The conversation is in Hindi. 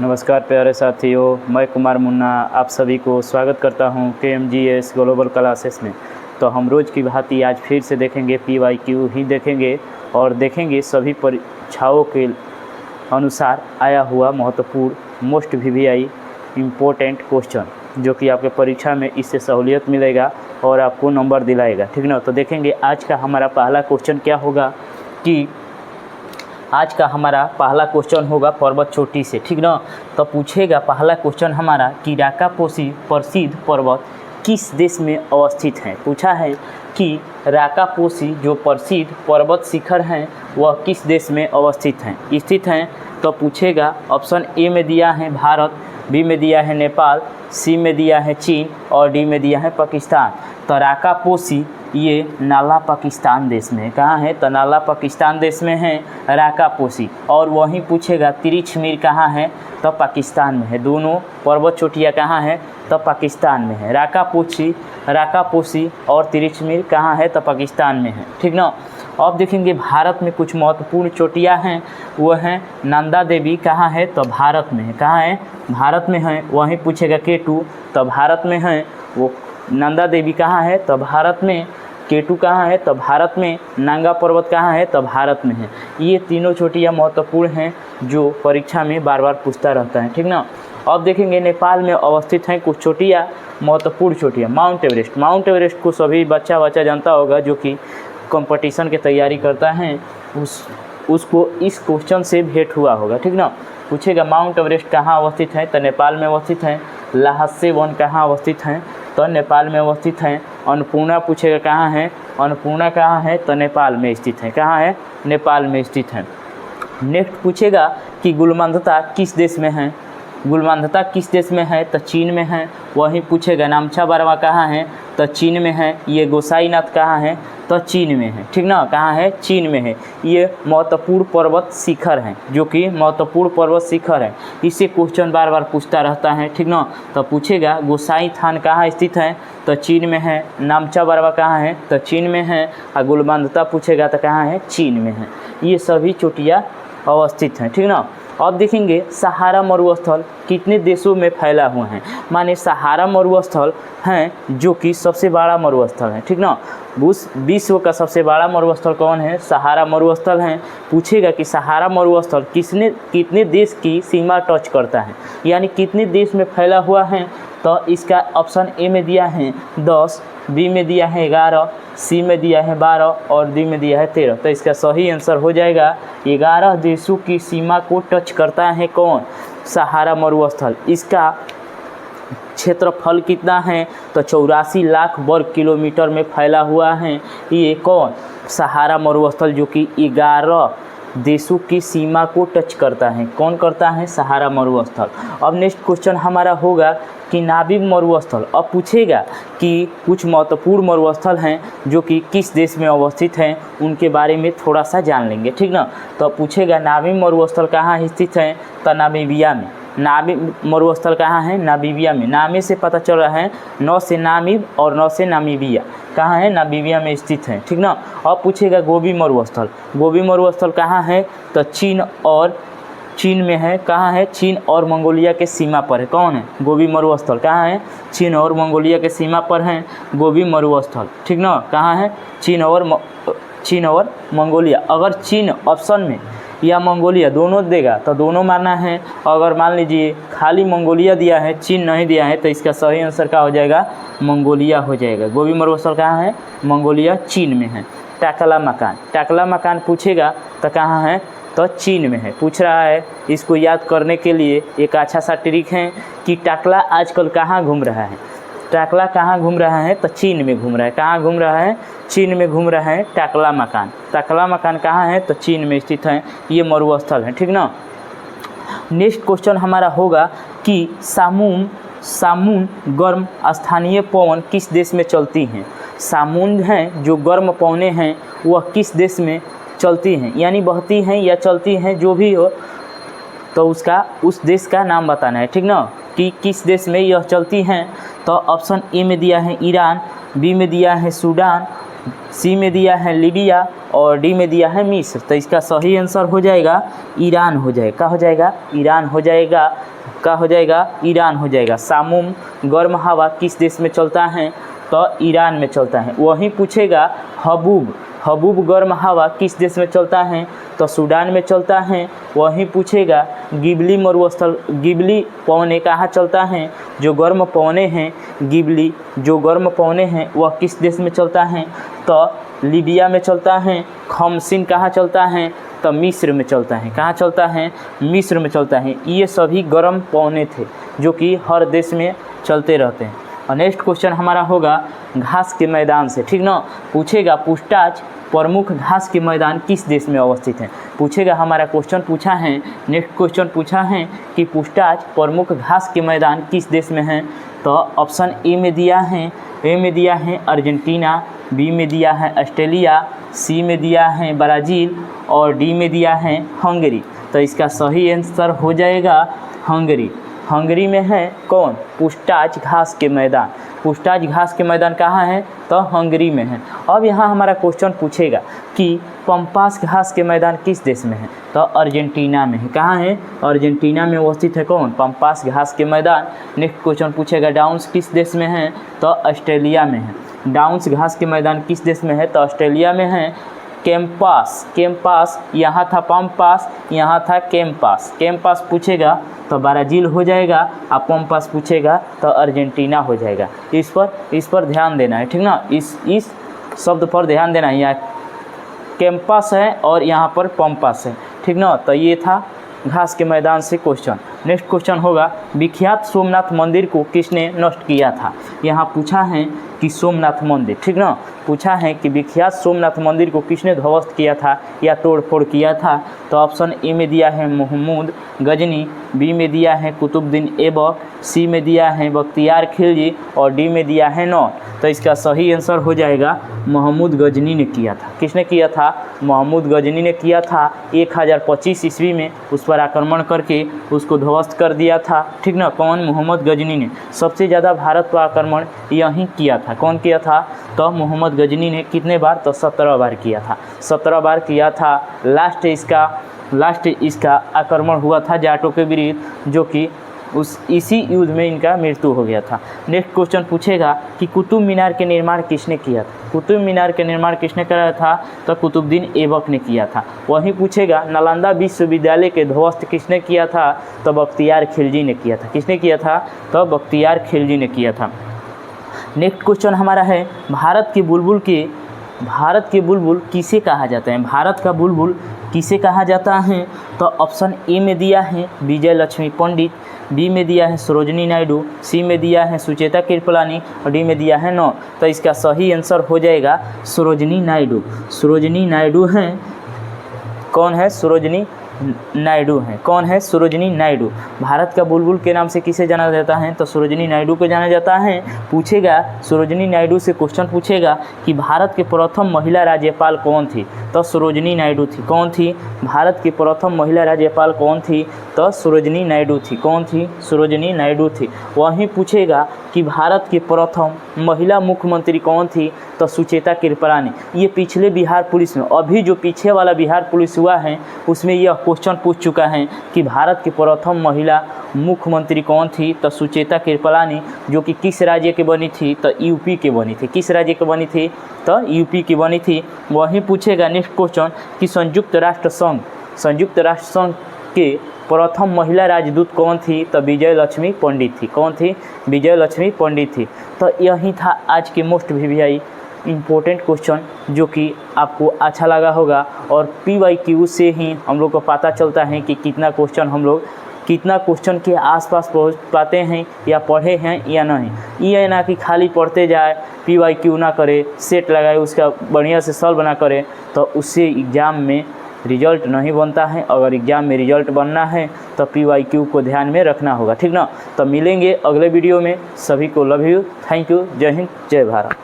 नमस्कार प्यारे साथियों, मैं कुमार मुन्ना आप सभी को स्वागत करता हूं KMGS ग्लोबल क्लासेस में। तो हम रोज़ की भांति आज फिर से देखेंगे PYQ ही देखेंगे और देखेंगे सभी परीक्षाओं के अनुसार आया हुआ महत्वपूर्ण मोस्ट VVI इम्पोर्टेंट क्वेश्चन, जो कि आपके परीक्षा में इससे सहूलियत मिलेगा और आपको नंबर दिलाएगा, ठीक ना। तो देखेंगे आज का हमारा पहला क्वेश्चन क्या होगा कि आज का हमारा पहला क्वेश्चन होगा पर्वत चोटी से, ठीक ना। तो पूछेगा पहला क्वेश्चन हमारा कि राकापोसी प्रसिद्ध पर्वत किस देश में अवस्थित है। पूछा है कि राकापोसी जो प्रसिद्ध पर्वत शिखर हैं वह किस देश में अवस्थित हैं स्थित हैं। तो पूछेगा ऑप्शन ए में दिया है भारत, बी में दिया है नेपाल, सी में दिया है चीन और डी में दिया है पाकिस्तान। तो राकापोसी ये नाला पाकिस्तान देश में है। कहाँ है? तो नाला पाकिस्तान देश में है राकापोसी। और वहीं पूछेगा तिरिचमीर कहाँ है? तो पाकिस्तान में है। दोनों पर्वत चोटियाँ कहाँ है? तो पाकिस्तान में है। राकापोसी और तिरिचमीर कहाँ है? तो पाकिस्तान में है, ठीक ना। अब देखेंगे भारत में कुछ महत्वपूर्ण चोटियाँ हैं, वो हैं नंदा देवी कहाँ है? तो भारत में है। कहाँ है? भारत में है। वहीं पूछेगा K2, तो भारत में है। वो नंदा देवी कहाँ है? तो भारत में। K2 कहाँ है? तो भारत में। नंगा पर्वत कहाँ है? तो भारत में है। ये तीनों चोटियाँ महत्वपूर्ण हैं जो परीक्षा में बार बार पूछता रहता है, ठीक ना। अब देखेंगे नेपाल में अवस्थित हैं कुछ चोटियाँ, महत्वपूर्ण चोटियाँ। माउंट एवरेस्ट को सभी बच्चा जानता होगा जो कि कंपटीशन की तैयारी करता है, उसको इस क्वेश्चन से भेंट हुआ होगा, ठीक ना। पूछेगा माउंट एवरेस्ट कहाँ अवस्थित है? तो नेपाल में अवस्थित है। ल्हासे वन कहाँ अवस्थित हैं? तो नेपाल में अवस्थित हैं। अन्नपूर्णा पूछेगा कहाँ है? अन्नपूर्णा कहाँ है? तो नेपाल में स्थित है। कहाँ है? नेपाल में स्थित है। नेक्स्ट पूछेगा कि गुलमंदता किस देश में है? गुलमंदता किस देश में है? तो चीन में है। वहीं पूछेगा नामचा बरवा कहाँ है? तो चीन में है। ये गोसाईनाथ कहाँ है? तो चीन में है, ठीक ना। कहाँ है? चीन में है। ये महत्वपूर्ण पर्वत शिखर हैं, जो कि महत्वपूर्ण पर्वत शिखर है। इससे क्वेश्चन बार बार पूछता रहता है, ठीक ना। तो पूछेगा गोसाई थान कहाँ स्थित है? तो चीन में है। नामचा बरवा कहाँ है? तो चीन में है। और गुलमंदता पूछेगा तो कहाँ है? चीन में है। ये सभी चोटियाँ अवस्थित हैं, ठीक ना। अब देखेंगे सहारा मरुस्थल कितने देशों में फैला हुआ है। माने सहारा मरुस्थल हैं जो कि सबसे बड़ा मरुस्थल है, ठीक ना। विश्व का सबसे बड़ा मरुस्थल कौन है? सहारा मरुस्थल है। पूछेगा कि सहारा मरुस्थल कितने देश की सीमा टच करता है, यानी कितने देश में फैला हुआ है। तो इसका ऑप्शन ए में दिया है 10, बी में दिया है 11, सी में दिया है 12 और डी में दिया है 13। तो इसका सही आंसर हो जाएगा 11 देशों की सीमा को टच करता है कौन? सहारा मरुस्थल। इसका क्षेत्रफल कितना है? तो 84 लाख वर्ग किलोमीटर में फैला हुआ है। ये कौन? सहारा मरुस्थल, जो कि 11 देशों की सीमा को टच करता है। कौन करता है? सहारा मरुस्थल। अब नेक्स्ट क्वेश्चन हमारा होगा कि नामीब मरुस्थल। अब पूछेगा कि कुछ महत्वपूर्ण मरुस्थल हैं जो कि किस देश में अवस्थित हैं, उनके बारे में थोड़ा सा जान लेंगे, ठीक ना। तो पूछेगा नामीब मरुस्थल कहाँ स्थित है? तो नामीबिया में। नामीब मरुस्थल कहाँ है? नामीबिया में। नामे से पता चल रहा है, नौ से नामीब और नौ से नामीबिया। कहाँ है? नामीबिया में स्थित है, ठीक ना। अब पूछेगा गोबी मरुस्थल। गोबी मरुस्थल कहाँ है? तो चीन में है। कहाँ है? चीन और मंगोलिया के सीमा पर है। कौन है? गोबी मरुस्थल कहाँ है? चीन और मंगोलिया के सीमा पर है गोबी मरुस्थल, ठीक ना। कहाँ है? चीन और मंगोलिया। अगर चीन ऑप्शन में या मंगोलिया दोनों देगा तो दोनों मानना है। अगर मान लीजिए खाली मंगोलिया दिया है, चीन नहीं दिया है, तो इसका सही आंसर क्या हो जाएगा? मंगोलिया हो जाएगा। गोबी मरुस्थल कहाँ है? मंगोलिया, चीन में है। टाकला मकान पूछेगा तो कहाँ है? तो चीन में है। पूछ रहा है, इसको याद करने के लिए एक अच्छा सा ट्रिक है कि टाकला आजकल कहाँ घूम रहा है। टाकला कहाँ घूम रहा है? तो चीन में घूम रहा है। कहाँ घूम रहा है? चीन में घूम रहा है टाकला मकान कहाँ है? तो चीन में स्थित है। ये मरुस्थल है, ठीक ना। नेक्स्ट क्वेश्चन हमारा होगा कि सामून गर्म स्थानीय पवन किस देश में चलती हैं। सामून हैं जो गर्म पवनें हैं वह किस देश में चलती हैं, यानी बहती हैं या चलती हैं, जो भी हो, तो उस देश का नाम बताना है, ठीक ना, कि किस देश में यह चलती हैं। तो ऑप्शन ए में दिया है ईरान, बी में दिया है सूडान सी में दिया है लीबिया और डी में दिया है मिस्र। तो इसका सही आंसर हो जाएगा ईरान हो जाएगा। क्या हो जाएगा? ईरान हो जाएगा। क्या हो जाएगा? ईरान हो जाएगा। सामुम गर्म हवा किस देश में चलता है? तो ईरान में चलता है। वहीं पूछेगा हबूब गर्म हवा किस देश में चलता है? तो सूडान में चलता है। वहीं पूछेगा गिबली मरुस्थल गिबली पवने कहाँ चलता है? जो गर्म पवने हैं गिबली जो गर्म पवने हैं वह किस देश में चलता है? तो लीबिया में चलता है। खमसिन कहाँ चलता है? तो मिस्र में चलता है। कहाँ चलता है? मिस्र में चलता है। ये सभी गर्म पवने थे जो कि हर देश में चलते रहते हैं। और नेक्स्ट क्वेश्चन हमारा होगा घास के मैदान से, ठीक ना। पूछेगा पूछताछ प्रमुख घास के मैदान किस देश में अवस्थित हैं? पूछेगा हमारा क्वेश्चन पूछा है, नेक्स्ट क्वेश्चन पूछा है कि पूछताछ प्रमुख घास के मैदान किस देश में हैं? तो ऑप्शन ए में दिया है अर्जेंटीना, बी में दिया है ऑस्ट्रेलिया, सी में दिया है ब्राज़ील और डी में दिया है हंगरी। तो इसका सही आंसर हो जाएगा हंगरी। हंगरी में है कौन? पूछताछ घास के मैदान। पूछताछ घास के मैदान कहाँ है? तो हंगरी में है। अब यहाँ हमारा क्वेश्चन पूछेगा कि पंपास घास के मैदान किस देश में है? तो अर्जेंटीना में है। कहाँ है? अर्जेंटीना में अवस्थित है कौन? पंपास घास के मैदान। नेक्स्ट क्वेश्चन पूछेगा डाउन्स किस देश में है? तो ऑस्ट्रेलिया में है। डाउन्स घास के मैदान किस देश में है? तो ऑस्ट्रेलिया में है। कैंपास यहाँ था पंपास, यहाँ था कैंपास पूछेगा तो ब्राज़ील हो जाएगा, और पंपास पूछेगा तो अर्जेंटीना हो जाएगा। इस पर ध्यान देना है, ठीक ना। इस शब्द पर ध्यान देना है। यहाँ कैंपास है और यहाँ पर पंपास है, ठीक ना। तो ये था घास के मैदान से क्वेश्चन। नेक्स्ट क्वेश्चन होगा विख्यात सोमनाथ मंदिर को किसने नष्ट किया था? यहाँ पूछा है कि सोमनाथ मंदिर, ठीक ना। पूछा है कि विख्यात सोमनाथ मंदिर को किसने ध्वस्त किया था या तोड़फोड़ किया था? तो ऑप्शन ए में दिया है महमूद गजनी, बी में दिया है कुतुबुद्दीन ऐबक, सी में दिया है बख्तियार खिलजी और डी में दिया है नौन। तो इसका सही आंसर हो जाएगा महमूद गजनी ने किया था। किसने किया था? महमूद गजनी ने किया था। 1025 ईस्वी में उस पर आक्रमण करके उसको ध्वस्त कर दिया था, ठीक ना। कौन? मोहम्मद गजनी ने। सबसे ज़्यादा भारत पर आक्रमण यहीं किया था। कौन किया था? तो मोहम्मद गजनी ने। कितने बार? तो 17 बार किया था। 17 बार किया था। लास्ट इसका आक्रमण हुआ था जाटों के विरुद्ध, जो कि इसी युद्ध में इनका मृत्यु हो गया था। नेक्स्ट क्वेश्चन पूछेगा कि कुतुब मीनार के निर्माण किसने किया था? कुतुब मीनार के निर्माण किसने कराया था? तो कुतुबुद्दीन ऐबक ने किया था। वहीं पूछेगा नालंदा विश्वविद्यालय के ध्वस्त किसने किया था? तो बख्तियार खिलजी ने किया था। किसने किया था? तो बख्तियार खिलजी ने किया था। नेक्स्ट क्वेश्चन हमारा है भारत के बुलबुल किसे कहा जाता है? भारत का बुलबुल किसे कहा जाता है? तो ऑप्शन ए में दिया है विजय लक्ष्मी पंडित, बी में दिया है सरोजनी नायडू, सी में दिया है सुचेता कृपलानी और डी में दिया है नौ। तो इसका सही आंसर हो जाएगा सरोजनी नायडू। सरोजनी नायडू हैं। कौन है? सरोजनी नायडू हैं। कौन है? सरोजनी नायडू। भारत का बुलबुल के नाम से किसे जाना जाता है? तो सरोजनी नायडू को जाना जाता है। पूछेगा सरोजनी नायडू से क्वेश्चन पूछेगा कि भारत के प्रथम महिला राज्यपाल कौन थी? तो सरोजनी नायडू थी। कौन थी? भारत की प्रथम महिला राज्यपाल कौन थी? तो सरोजनी नायडू थी। कौन थी? सरोजनी नायडू थी। वहीं पूछेगा कि भारत की प्रथम महिला मुख्यमंत्री कौन थी? तो सुचेता कृपलानी। ये पिछले बिहार पुलिस में, अभी जो पीछे वाला बिहार पुलिस हुआ है उसमें यह क्वेश्चन पूछ चुका है कि भारत की प्रथम महिला मुख्यमंत्री कौन थी? तो सुचेता कृपलानी, जो कि किस राज्य की बनी थी? तो यूपी की बनी थी। किस राज्य की बनी थी? तो यूपी की बनी थी। वहीं पूछेगा नेक्स्ट क्वेश्चन कि संयुक्त राष्ट्र संघ के प्रथम महिला राजदूत कौन थी? तो विजय लक्ष्मी पंडित थी। कौन थी? विजय लक्ष्मी पंडित थी। तो यही था आज के मोस्ट वीवीआई इम्पोर्टेंट क्वेश्चन, जो कि आपको अच्छा लगा होगा। और PYQ से ही हम लोग को पता चलता है कि कितना क्वेश्चन के आसपास पहुंच पाते हैं या पढ़े हैं या नहीं। ये ना कि खाली पढ़ते जाए, PYQ ना करे, सेट लगाए, उसका बढ़िया से सॉल्व ना करे, तो उससे एग्ज़ाम में रिजल्ट नहीं बनता है। अगर एग्ज़ाम में रिजल्ट बनना है तो PYQ को ध्यान में रखना होगा, ठीक ना। तो मिलेंगे अगले वीडियो में। सभी को लव यू, थैंक यू, जय हिंद, जय भारत।